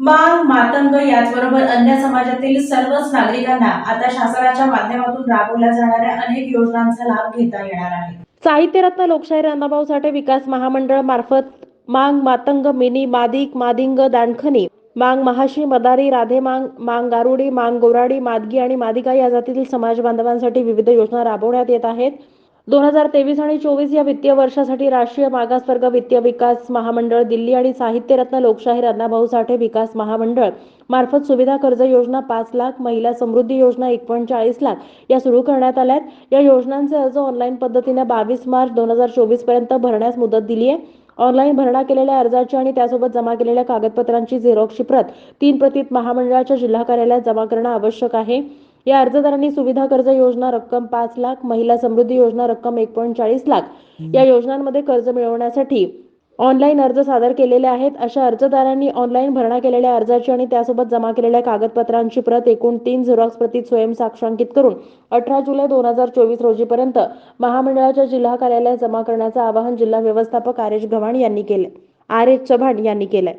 मांग, मातंग याचबरोबर अन्य समाजातील सर्वच नागरिकांना आता शासनाच्या माध्यमातून राबवल्या जाणाऱ्या अनेक योजनांचा लाभ घेता येणार आहे. साहित्यरत्न लोकशाहीर अण्णाभाऊ साठे विकास महामंडळ मार्फत मांग, मातंग, मिनी, मादिक, मादिंग, दाणखनी, मांग, महाशी, मदारी, राधे मांग, मांग गारुडी, मांग गोराडी, मादगी आणि मादिका या जातीतील समाज बांधवांसाठी विविध योजना राबवण्यात येत आहेत. 2023 आणि 24 या वित्तीय वर्षासाठी राष्ट्रीय मागासवर्ग वित्तीय विकास महामंडळ दिल्ली आणि साहित्यरत्न लोकशाहीर अण्णाभाऊ साठे विकास महामंडळ मार्फत सुविधा कर्ज योजना 5 लाख, महिला समृद्धी योजना 1.40 लाख या सुरू करण्यात आल्यात. या योजनांचे अर्ज ऑनलाईन पद्धतीने 22 मार्च 2024 पर्यंत भरण्यास मुदत दिली आहे. ऑनलाईन भरणा केलेल्या अर्जाची आणि त्यासोबत जमा केलेल्या कागदपत्रांची झेरॉक्सची प्रत 3 प्रतीत महामंडळाच्या जिल्हा कार्यालयात जमा करणं आवश्यक आहे. या अर्जदारांनी सुविधा कर्ज योजना रक्कम 5 लाख, महिला समृद्धी योजना रक्कम 1.40 लाख या योजनांमध्ये कर्ज मिळवण्यासाठी ऑनलाईन अर्ज सादर केलेले आहेत. अशा अर्जदारांनी ऑनलाईन भरणा केलेल्या अर्जाची आणि त्यासोबत जमा केलेल्या कागदपत्रांची प्रत एकूण 3 झेरॉक्स प्रतीत स्वयं साक्षांकित करून 18 जुलै 2024 रोजीपर्यंत महामंडळाच्या जिल्हा कार्यालयात जमा करण्याचं आवाहन जिल्हा व्यवस्थापक आर एच चव्हाण यांनी केले.